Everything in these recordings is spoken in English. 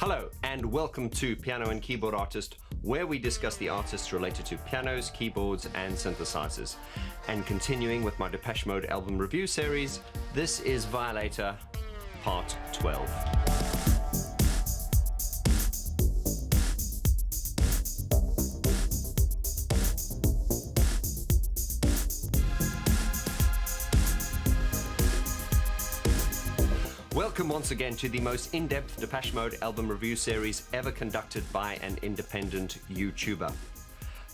Hello and welcome to Piano and Keyboard Artist, where we discuss the artists related to pianos, keyboards and synthesizers. And continuing with my Depeche Mode album review series, this is Violator Part 12. Welcome once again to the most in-depth Depeche Mode album review series ever conducted by an independent YouTuber.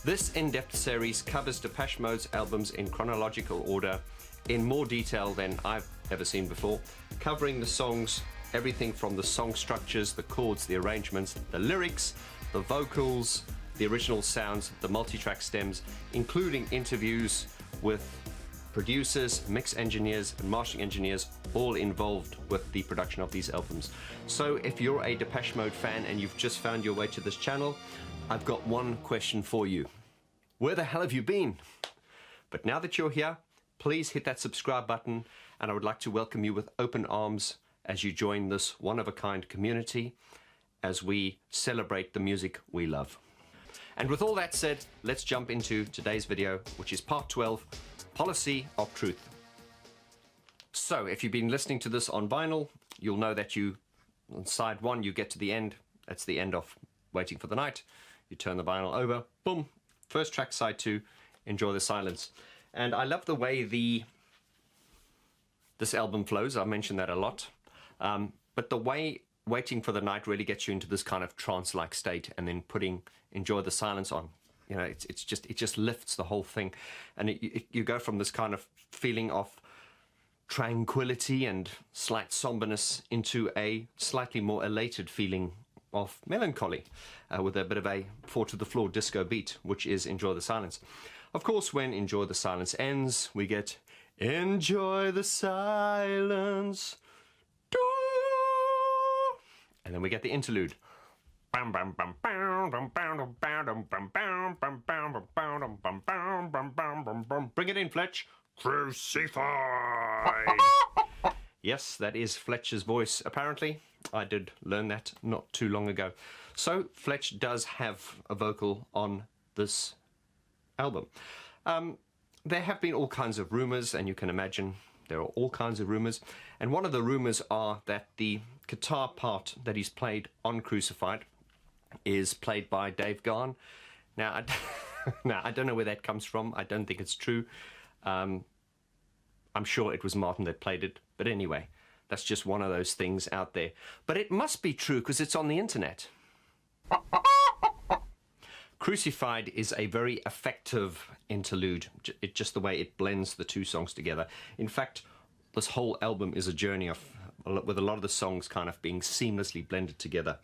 This in-depth series covers Depeche Mode's albums in chronological order in more detail than I've ever seen before, covering the songs, everything from the song structures, the chords, the arrangements, the lyrics, the vocals, the original sounds, the multitrack stems, including interviews with producers, mix engineers and mastering engineers all involved with the production of these albums. So if you're a Depeche Mode fan and you've just found your way to this channel, I've got one question for you. Where the hell have you been? But now that you're here, please hit that subscribe button, and I would like to welcome you with open arms as you join this one-of-a-kind community as we celebrate the music we love. And with all that said, let's jump into today's video, which is part 12, Policy of Truth. So if you've been listening to this on vinyl, you'll know that on side 1 you get to the end. That's the end of Waiting for the Night. You turn the vinyl over, boom, first track, side 2, Enjoy the Silence. And I love the way this album flows. I mentioned that a lot. But the way Waiting for the Night really gets you into this kind of trance-like state, and then putting Enjoy the Silence on, you know, it just lifts the whole thing, and you go from this kind of feeling of tranquility and slight somberness into a slightly more elated feeling of melancholy, with a bit of a 4-to-the-floor disco beat, which is Enjoy the Silence. Of course, when Enjoy the Silence ends, we get Enjoy the Silence, and then we get the interlude. Bring it in, Fletch. Crucified. Yes, that is Fletcher's voice, apparently. I did learn that not too long ago. So Fletch does have a vocal on this album. There have been all kinds of rumors, and you can imagine there are all kinds of rumors. And one of the rumors are that the guitar part that he's played on Crucified is played by Dave Gahan. Now, I don't know where that comes from. I don't think it's true. I'm sure it was Martin that played it. But anyway, that's just one of those things out there. But it must be true because it's on the internet. Crucified is a very effective interlude, just the way it blends the two songs together. In fact, this whole album is a journey with a lot of the songs kind of being seamlessly blended together.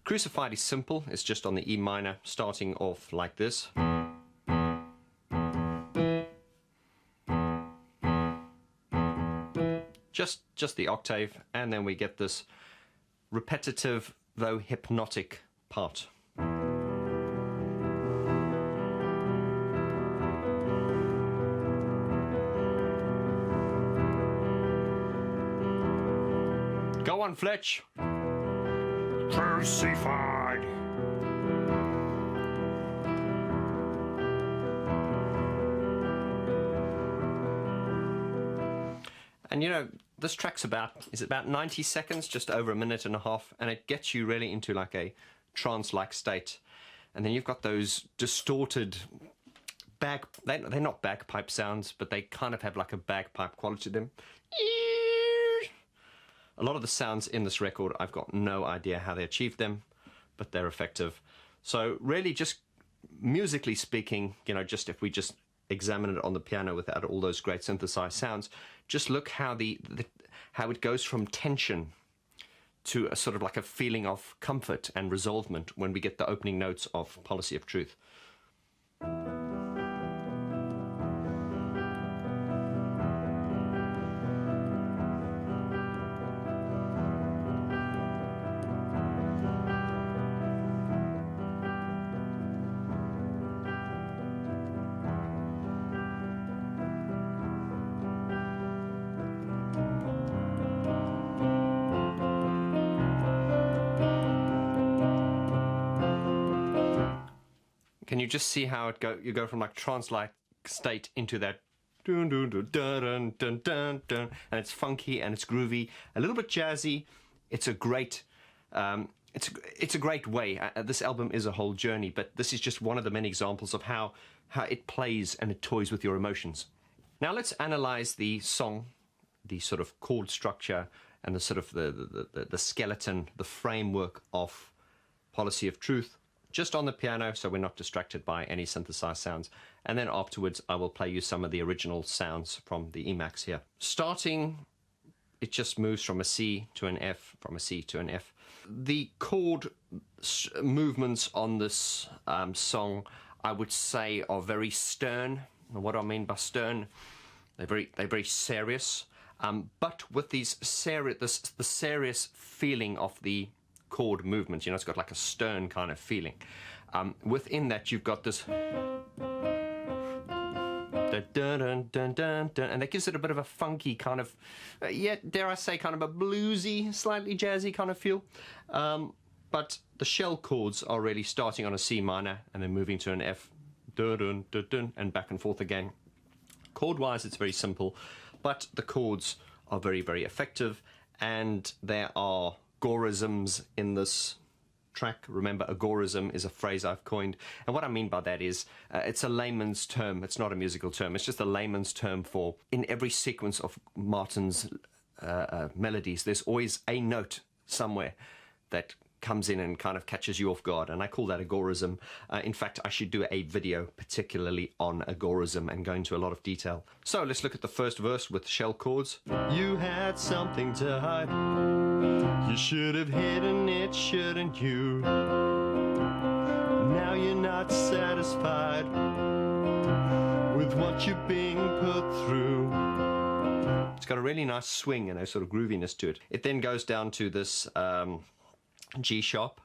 Crucified is simple. It's just on the E minor, starting off like this. Just the octave, and then we get this repetitive, though hypnotic part. Go on, Fletch. Crucified. And you know, this track's is about 90 seconds, just over a minute and a half, and it gets you really into like a trance-like state. And then you've got those distorted they're not bagpipe sounds, but they kind of have like a bagpipe quality to them. A lot of the sounds in this record, I've got no idea how they achieved them, but they're effective. So really, just musically speaking, you know, just if we just examine it on the piano without all those great synthesized sounds, just look how how it goes from tension to a sort of like a feeling of comfort and resolvement when we get the opening notes of Policy of Truth. Can you just see how it you go from like trance-like state into that dun, dun, dun, dun, dun, dun, dun, and it's funky and it's groovy, a little bit jazzy. It's a great it's a great way. This album is a whole journey, but this is just one of the many examples of how it plays and it toys with your emotions. Now let's analyze the song, the sort of chord structure and the sort of the skeleton, the framework of Policy of Truth, just on the piano, so we're not distracted by any synthesized sounds. And then afterwards, I will play you some of the original sounds from the Emacs here. Starting, it just moves from a C to an F, from a C to an F. The chord movements on this song, I would say, are very stern. And what do I mean by stern? They're very serious. But with these the serious feeling of the chord movements, you know, it's got like a stern kind of feeling. Within that, you've got this, and that gives it a bit of a funky kind of, dare I say, kind of a bluesy, slightly jazzy kind of feel. But the shell chords are really starting on a C minor and then moving to an F, and back and forth again. Chord-wise, it's very simple, but the chords are very, very effective, and there are agorisms in this track. Remember, agorism is a phrase I've coined, and what I mean by that is it's a layman's term. It's not a musical term. It's just a layman's term for, in every sequence of Martin's melodies, there's always a note somewhere that comes in and kind of catches you off guard, and I call that agorism. In fact, I should do a video particularly on agorism and go into a lot of detail. So let's look at the first verse with shell chords. You had something to hide. You should have hidden it, shouldn't you? Now you're not satisfied with what you're being put through. It's got a really nice swing and a sort of grooviness to it. It then goes down to this G sharp.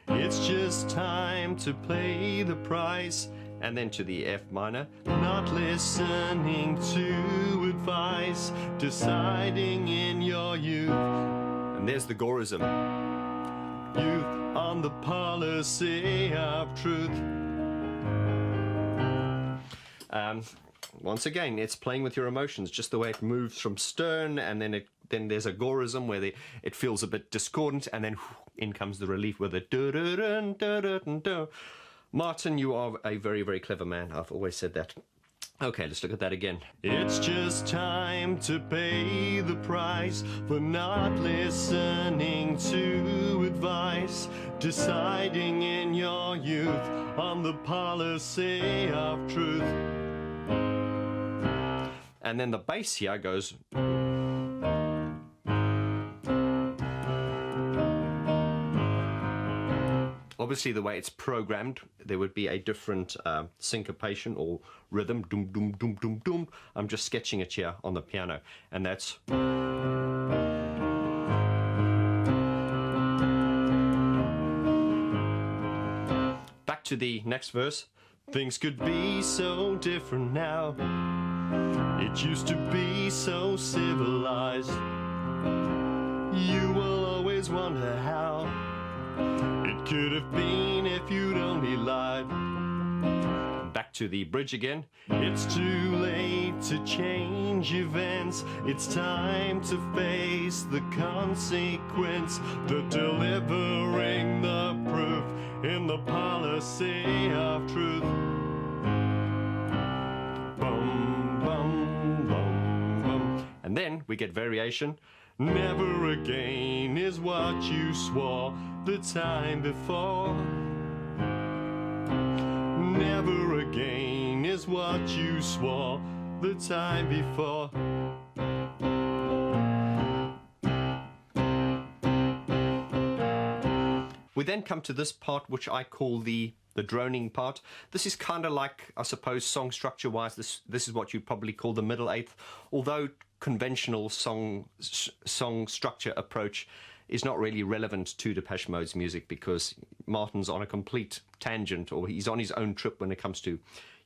It's just time to pay the price. And then to the F minor. Not listening to advice, deciding in your youth. And there's the agorism. Youth on the policy of truth. Once again, it's playing with your emotions, just the way it moves from stern, and then there's agorism where it feels a bit discordant, and then in comes the relief with a do-do-dun-do-do-dun-do. Martin, you are a very, very clever man. I've always said that. Okay, let's look at that again. It's just time to pay the price for not listening to advice, deciding in your youth on the policy of truth. And then the bass here goes. Obviously, the way it's programmed, there would be a different syncopation or rhythm. Doom, doom, doom, doom, doom. I'm just sketching it here on the piano, and that's. Back to the next verse. Things could be so different now. It used to be so civilized. You will always wonder how it could have been if you'd only lied. Back to the bridge again. It's too late to change events. It's time to face the consequence. The delivering the proof in the policy of truth. Bum, bum, bum, bum. And then we get variation. Never again is what you swore the time before. Never again is what you swore the time before. We then come to this part, which I call the droning part. This is kind of like, I suppose, song structure wise, this is what you'd probably call the middle eighth, although conventional song structure approach is not really relevant to Depeche Mode's music, because Martin's on a complete tangent, or he's on his own trip when it comes to,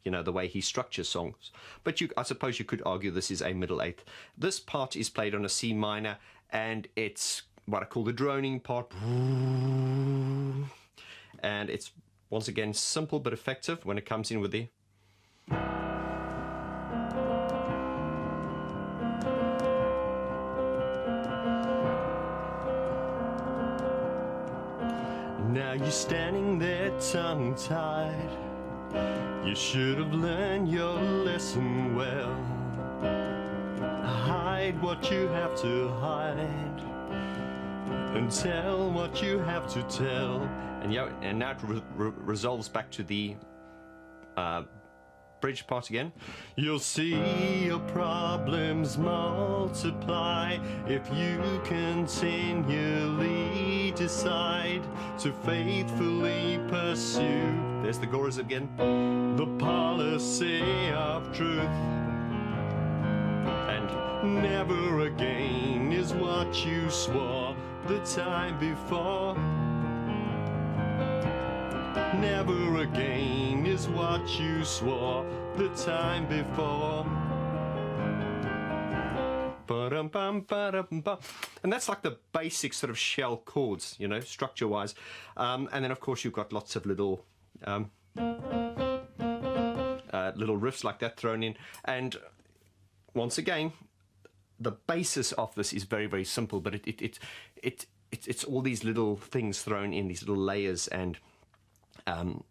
you know, the way he structures songs. But I suppose you could argue this is a middle eighth. This part is played on a C minor, and it's what I call the droning part, and it's Once again, simple but effective when it comes in with the... Now you're standing there tongue-tied. You should have learned your lesson well. Hide what you have to hide, and tell what you have to tell. And now it resolves back to the bridge part again. You'll see your problems multiply if you continually decide to faithfully pursue, there's the chorus again, the policy of truth. And never again is what you swore the time before. Never again is what you swore the time before. And that's like the basic sort of shell chords, you know, structure-wise. And then, of course, you've got lots of little little riffs like that thrown in. And once again, the basis of this is very, very simple, but it's all these little things thrown in, these little layers and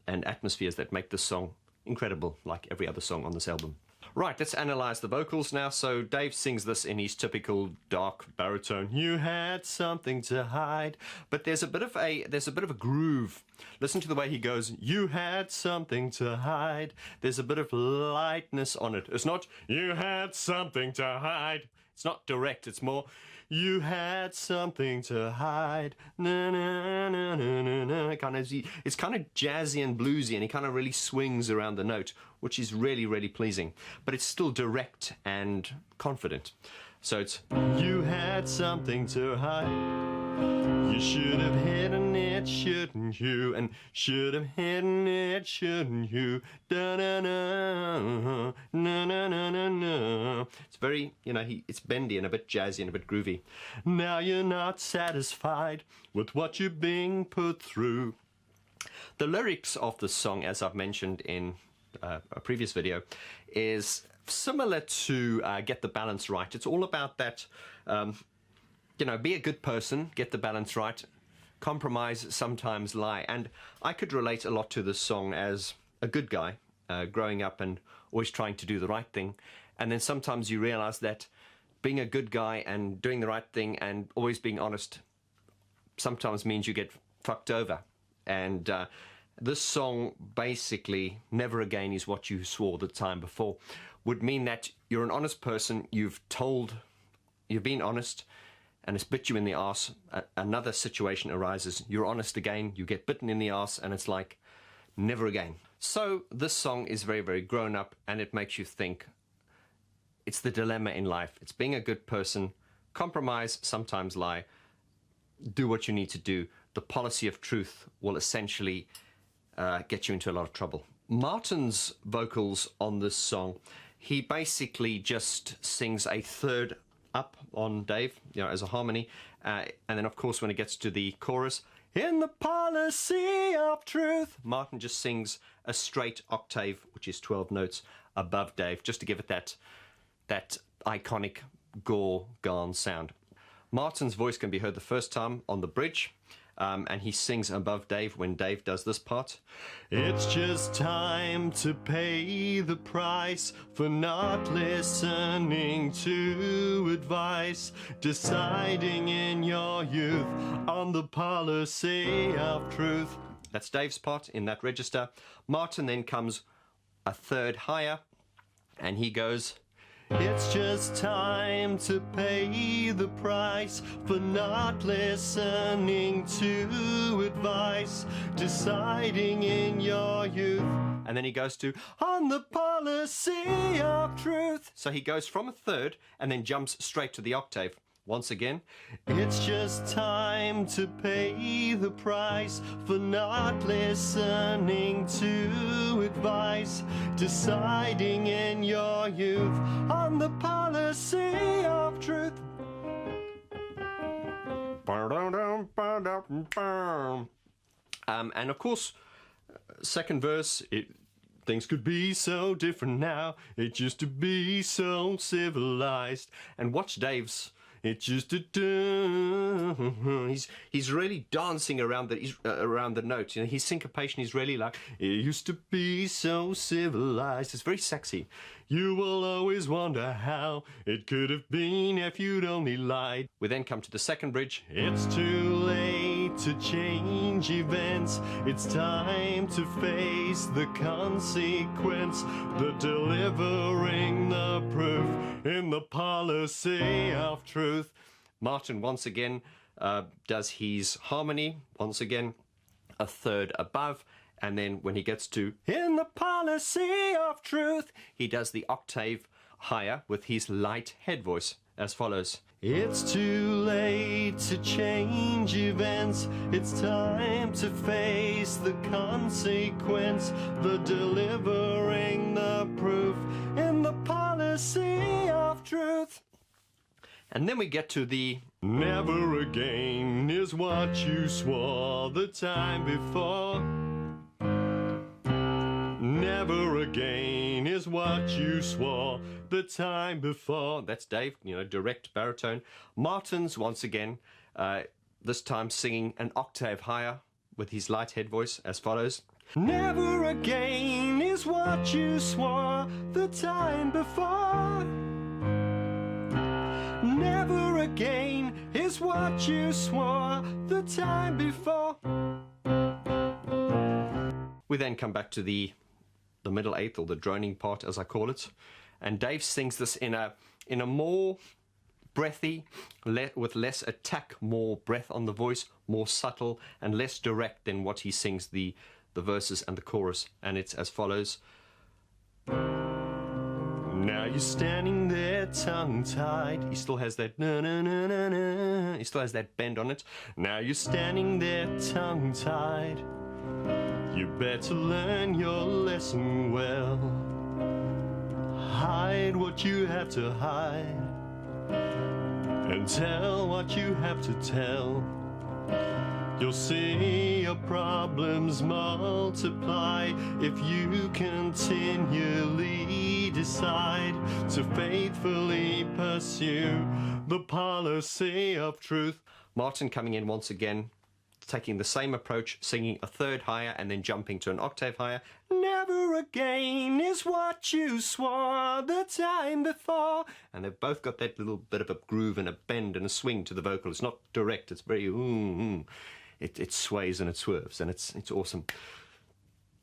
atmospheres that make this song incredible, like every other song on this album. Right, let's analyze the vocals now. So Dave sings this in his typical dark baritone. You had something to hide, but there's a bit of a groove. Listen to the way he goes. You had something to hide. There's a bit of lightness on it. It's not you had something to hide. It's not direct. It's more you had something to hide. Na, na, na, na, na, na. It's kind of jazzy and bluesy, and he kind of really swings around the note, which is really, really pleasing. But it's still direct and confident. So it's you had something to hide. You should have hidden it, shouldn't you? And should have hidden it, shouldn't you? Da na na na na na na na. It's very, you know, it's bendy and a bit jazzy and a bit groovy. Now you're not satisfied with what you're being put through. The lyrics of this song, as I've mentioned in a previous video, is similar to Get the Balance Right. It's all about that. You know, be a good person, get the balance right, compromise, sometimes lie. And I could relate a lot to this song as a good guy, growing up and always trying to do the right thing. And then sometimes you realize that being a good guy and doing the right thing and always being honest sometimes means you get fucked over. And this song basically, never again is what you swore the time before, would mean that you're an honest person, you've been honest, and it's bit you in the arse. Another situation arises, you're honest again, you get bitten in the arse, and it's like, never again. So this song is very, very grown up, and it makes you think. It's the dilemma in life. It's being a good person, compromise, sometimes lie, do what you need to do. The policy of truth will essentially get you into a lot of trouble. Martin's vocals on this song, he basically just sings a third up on Dave, you know, as a harmony, and then of course when it gets to the chorus, in the policy of truth, Martin just sings a straight octave, which is 12 notes above Dave, just to give it that iconic gorgon sound. Martin's voice can be heard the first time on the bridge, and he sings above Dave when Dave does this part. It's just time to pay the price for not listening to advice, deciding in your youth on the policy of truth. That's Dave's part in that register. Martin then comes a third higher, and he goes, it's just time to pay the price for not listening to advice, deciding in your youth. And then he goes to, on the policy of truth. So he goes from a third and then jumps straight to the octave. Once again, it's just time to pay the price for not listening to advice, deciding in your youth on the policy of truth. And of course, second verse, things could be so different now. It used to be so civilized. And watch Dave's. It used to do. He's really dancing around the note. You know, his syncopation is really like, it used to be so civilized. It's very sexy. You will always wonder how it could have been if you'd only lied. We then come to the second bridge. It's too late to change events. It's time to face the consequence. The delivering the proof in the policy of truth. Martin once again does his harmony, once again a third above, and then when he gets to in the policy of truth, he does the octave higher with his light head voice as follows. It's too late to change events. It's time to face the consequence. The delivering the proof in the policy of truth. And then we get to the never again is what you swore the time before. Never again is what you swore the time before. That's Dave, you know, direct baritone. Martin's once again, this time singing an octave higher with his light head voice as follows. Never again is what you swore the time before. Never again is what you swore the time before. We then come back to the middle eighth, or the droning part as I call it, and Dave sings this in a more breathy, with less attack, more breath on the voice, more subtle and less direct than what he sings the verses and the chorus, and it's as follows. Now you're standing there tongue-tied. He still has that na-na-na-na-na. He still has that bend on it. Now you're standing there tongue-tied. You better learn your lesson well. Hide what you have to hide, and tell what you have to tell. You'll see your problems multiply if you continually decide to faithfully pursue the policy of truth. Martin coming in once again, taking the same approach, singing a third higher and then jumping to an octave higher. Never again is what you swore the time before. And they've both got that little bit of a groove and a bend and a swing to the vocal. It's not direct, it's very It sways and it swerves, and it's awesome.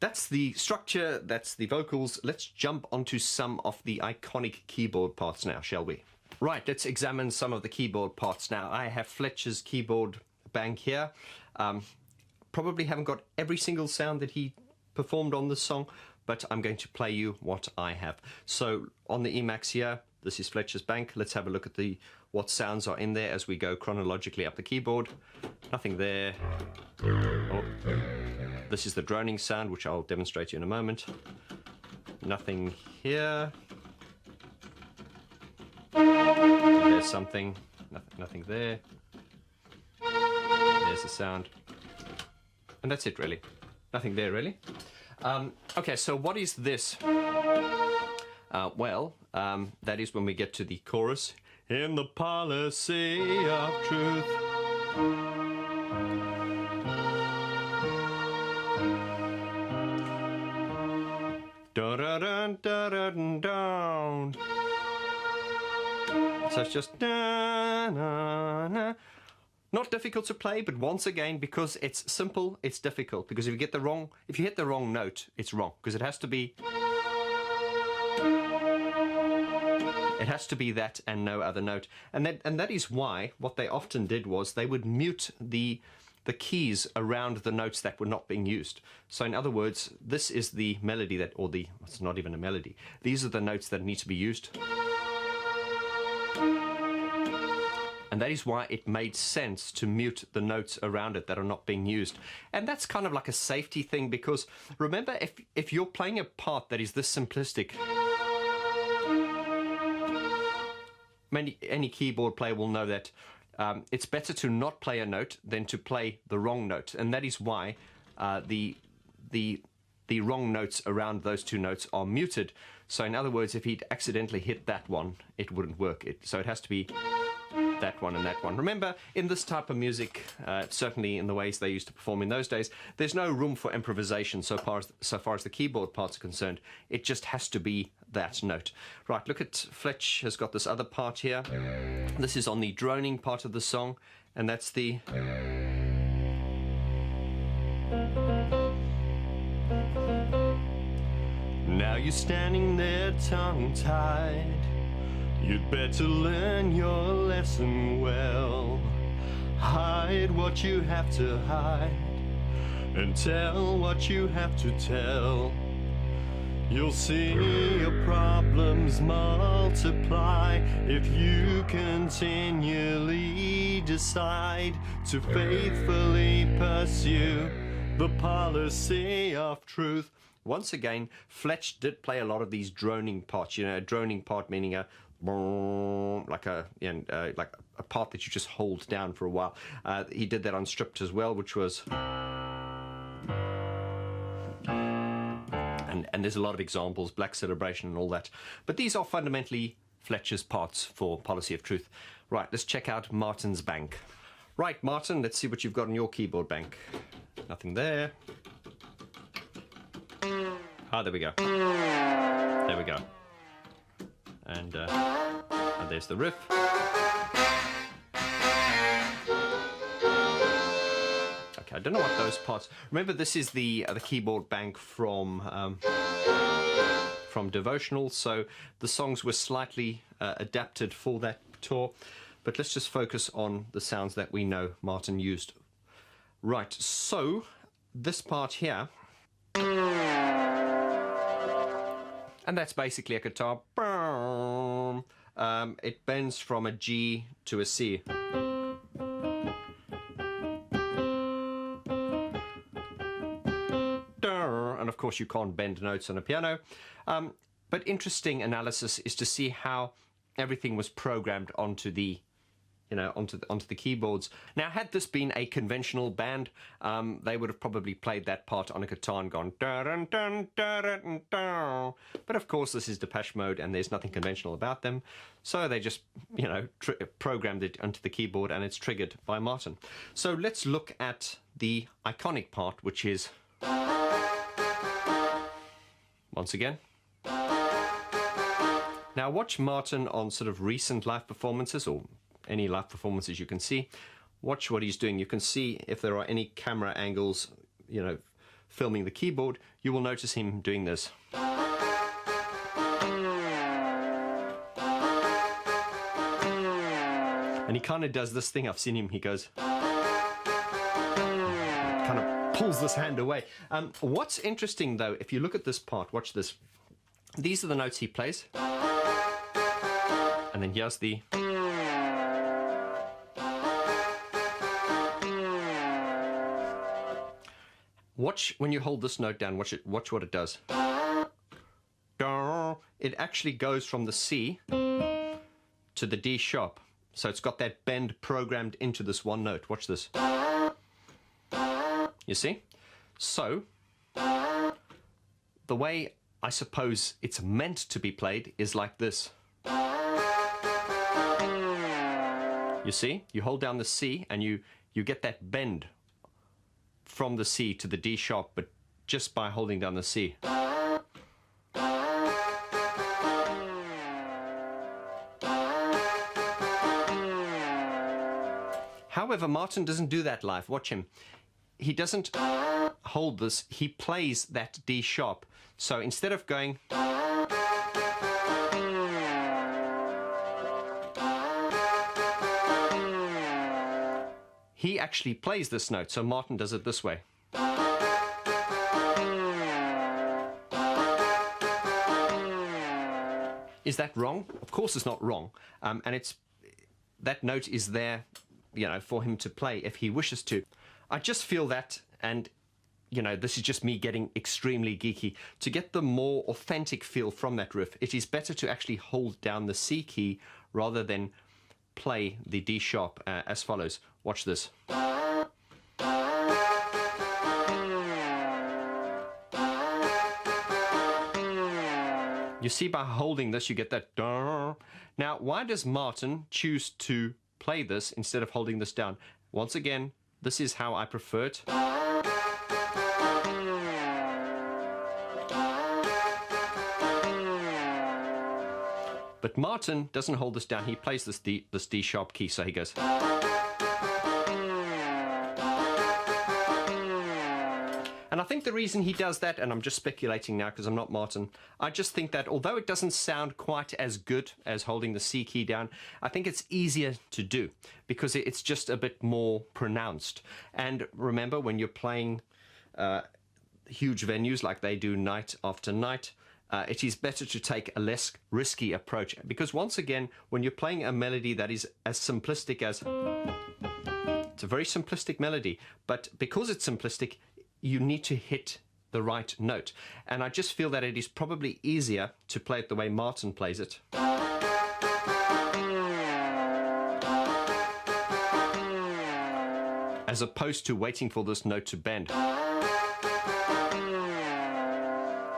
That's the structure, that's the vocals. Let's jump onto some of the iconic keyboard parts now, shall we? Right, let's examine some of the keyboard parts now. I have Fletcher's keyboard bank here. Probably haven't got every single sound that he performed on this song, but I'm going to play you what I have. So on the Emacs here, this is Fletcher's bank. Let's have a look at what sounds are in there as we go chronologically up the keyboard. Nothing there. Oh. This is the droning sound, which I'll demonstrate to you in a moment. Nothing here. There's something. Nothing there. There's the sound. And that's it, really. Nothing there, really. Okay, so what is this? That is when we get to the chorus. In the policy of truth. Da-da-dun-da-dun-dun. So it's just da-na-na. Not difficult to play, but once again, because it's simple, it's difficult. Because if you hit the wrong note, it's wrong. Because it has to be that and no other note. And that is why what they often did was they would mute the keys around the notes that were not being used. So in other words, this is the melody it's not even a melody. These are the notes that need to be used. And that is why it made sense to mute the notes around it that are not being used. And that's kind of like a safety thing, because remember, if you're playing a part that is this simplistic, any keyboard player will know that it's better to not play a note than to play the wrong note. And that is why the the wrong notes around those two notes are muted. So in other words, if he'd accidentally hit that one, it wouldn't work. So it has to be that one and that one. Remember, in this type of music, certainly in the ways they used to perform in those days, there's no room for improvisation so far as the keyboard parts are concerned. It just has to be that note. Right, look at Fletch has got this other part here. This is on the droning part of the song, and that's the... Now you're standing there tongue-tied. You'd better learn your lesson well. Hide what you have to hide, and tell what you have to tell. You'll see your problems multiply if you continually decide to faithfully pursue the policy of truth. Once again, Fletch did play a lot of these droning parts. You know, a droning part meaning a like a part that you just hold down for a while. He did that on Stripped as well, which was, and there's a lot of examples, Black Celebration and all that. But these are fundamentally Fletcher's parts for Policy of Truth. Right, let's check out Martin's bank. Right, Martin, let's see what you've got on your keyboard bank. Nothing there. Ah, there we go. There we go. And there's the riff. Okay, I don't know what those parts... Remember, this is the keyboard bank from Devotional, so the songs were slightly adapted for that tour. But let's just focus on the sounds that we know Martin used. Right, so this part here... And that's basically a guitar. It bends from a G to a C. And of course you can't bend notes on a piano. But interesting analysis is to see how everything was programmed onto the onto the keyboards. Now, had this been a conventional band, they would have probably played that part on a guitar and gone dun dun dun dun dun. But of course, this is Depeche Mode, and there's nothing conventional about them, so they just programmed it onto the keyboard, and it's triggered by Martin. So let's look at the iconic part, which is once again. Now, watch Martin on sort of recent live performances, or any live performances you can see. Watch what he's doing. You can see if there are any camera angles, filming the keyboard, you will notice him doing this. And he kind of does this thing. I've seen him, he goes, kind of pulls this hand away. What's interesting though, if you look at this part, watch this. These are the notes he plays. And then here's the... Watch when you hold this note down, watch what it does. It actually goes from the C to the D sharp. So it's got that bend programmed into this one note. Watch this. You see? So, the way I suppose it's meant to be played is like this. You see? You hold down the C and you get that bend from the C to the D sharp, but just by holding down the C. However, Martin doesn't do that live. Watch him. He doesn't hold this, he plays that D sharp. So instead of going... he actually plays this note, so Martin does it this way. Is that wrong? Of course it's not wrong. And that note is there, for him to play if he wishes to. I just feel that, and this is just me getting extremely geeky, to get the more authentic feel from that riff, it is better to actually hold down the C key rather than play the D sharp as follows. Watch this. You see, by holding this, you get that. Now, why does Martin choose to play this instead of holding this down? Once again, this is how I prefer it. But Martin doesn't hold this down. He plays this D sharp key, so he goes. And I think the reason he does that, and I'm just speculating now because I'm not Martin, I just think that although it doesn't sound quite as good as holding the C key down, I think it's easier to do because it's just a bit more pronounced. And remember, when you're playing huge venues like they do night after night, it is better to take a less risky approach, because once again, when you're playing a melody that is as simplistic as, it's a very simplistic melody, but because it's simplistic, you need to hit the right note. And I just feel that it is probably easier to play it the way Martin plays it. As opposed to waiting for this note to bend.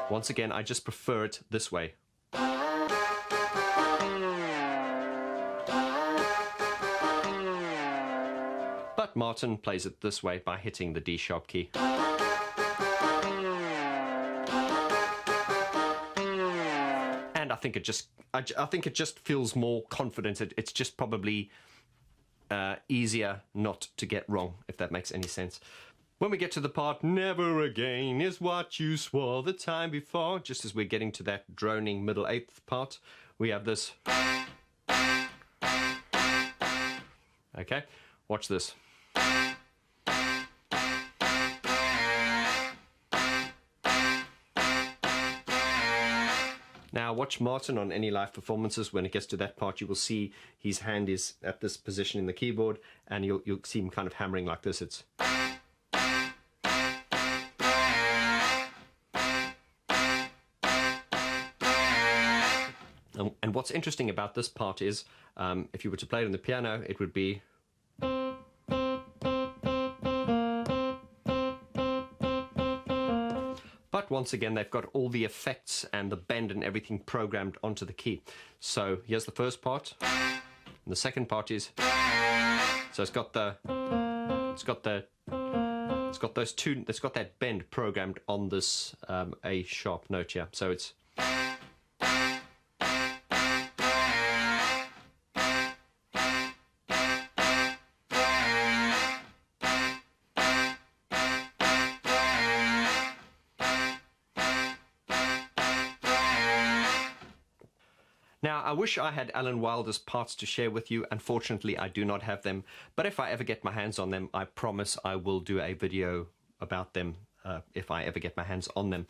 Once again, I just prefer it this way. But Martin plays it this way by hitting the D sharp key. And I think it just feels more confident. It's just probably easier not to get wrong, if that makes any sense. When we get to the part, never again is what you swore the time before, just as we're getting to that droning middle eighth part, we have this. Okay, watch this. Now watch Martin on any live performances. When it gets to that part, you will see his hand is at this position in the keyboard, and you'll see him kind of hammering like this. It's. And what's interesting about this part is, if you were to play it on the piano, it would be. But once again, they've got all the effects and the bend and everything programmed onto the key. So here's the first part, and the second part is. So it's got that bend programmed on this A sharp note here. So it's. Now, I wish I had Alan Wilder's parts to share with you. Unfortunately, I do not have them. But if I ever get my hands on them, I promise I will do a video about them if I ever get my hands on them.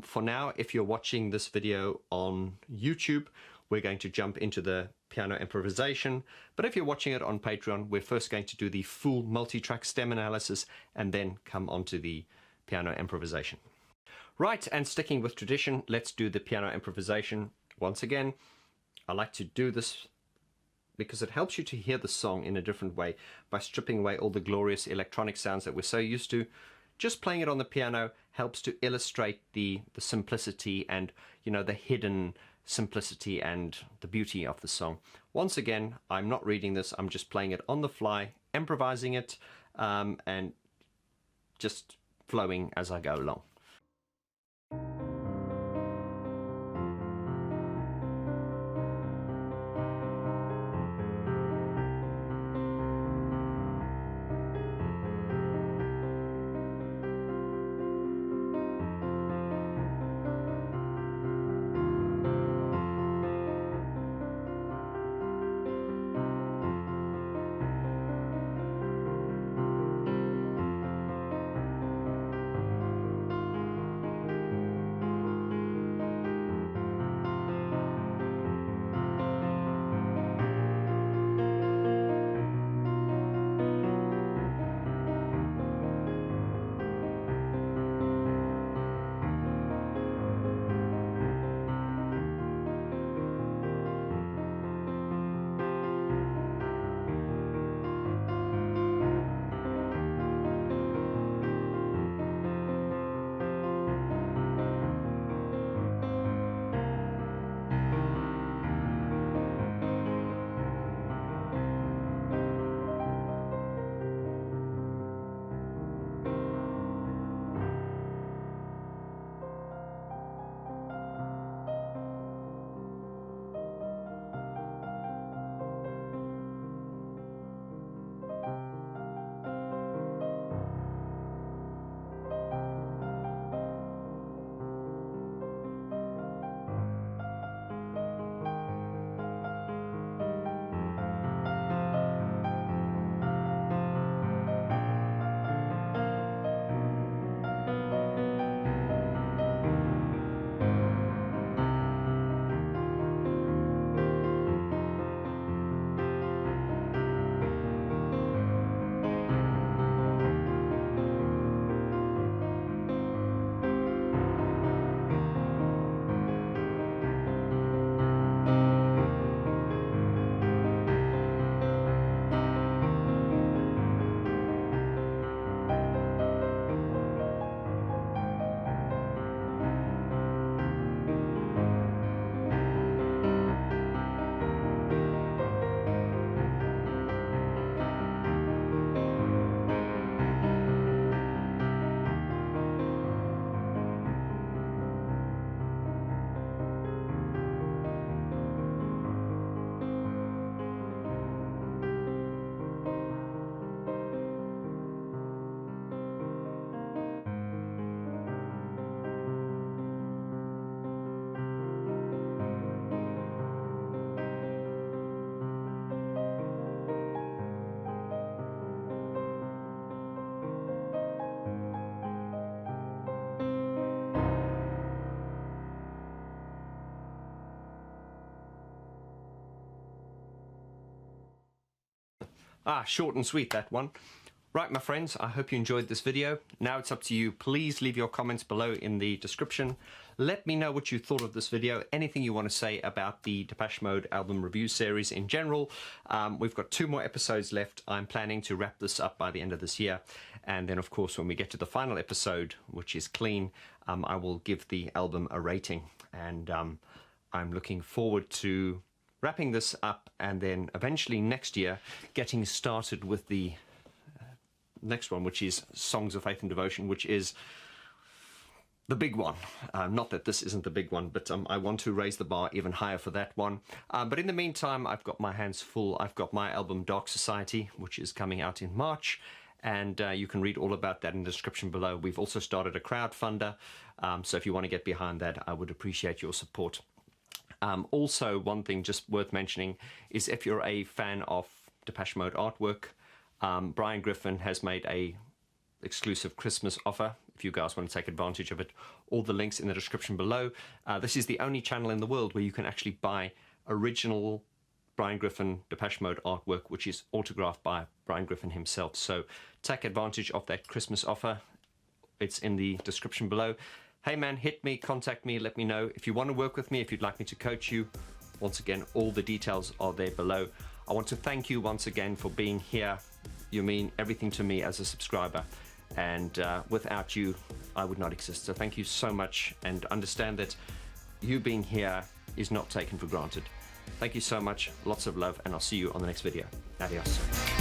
For now, if you're watching this video on YouTube, we're going to jump into the piano improvisation. But if you're watching it on Patreon, we're first going to do the full multi-track stem analysis and then come on to the piano improvisation. Right, and sticking with tradition, let's do the piano improvisation. Once again, I like to do this because it helps you to hear the song in a different way by stripping away all the glorious electronic sounds that we're so used to. Just playing it on the piano helps to illustrate the simplicity and, you know, the hidden simplicity and the beauty of the song. Once again, I'm not reading this, I'm just playing it on the fly, improvising it, and just flowing as I go along. Short and sweet, that one. Right, my friends, I hope you enjoyed this video. Now it's up to you. Please leave your comments below in the description. Let me know what you thought of this video, anything you want to say about the Depeche Mode album review series in general. We've got 2 more episodes left. I'm planning to wrap this up by the end of this year. And then, of course, when we get to the final episode, which is clean, I will give the album a rating. And I'm looking forward to wrapping this up and then eventually next year getting started with the next one, which is Songs of Faith and Devotion, which is the big one. Not that this isn't the big one, but I want to raise the bar even higher for that one. But in the meantime, I've got my hands full. I've got my album Dark Society, which is coming out in March, and you can read all about that in the description below. We've also started a crowdfunder, so if you want to get behind that, I would appreciate your support. Also, one thing just worth mentioning is if you're a fan of Depeche Mode artwork, Brian Griffin has made a exclusive Christmas offer if you guys want to take advantage of it. All the links in the description below. This is the only channel in the world where you can actually buy original Brian Griffin Depeche Mode artwork, which is autographed by Brian Griffin himself. So take advantage of that Christmas offer. It's in the description below. Hey man, hit me, contact me, let me know if you want to work with me, if you'd like me to coach you. Once again, all the details are there below. I want to thank you once again for being here. You mean everything to me as a subscriber, and without you I would not exist. So thank you so much, and understand that you being here is not taken for granted. Thank you so much, lots of love, and I'll see you on the next video. Adios.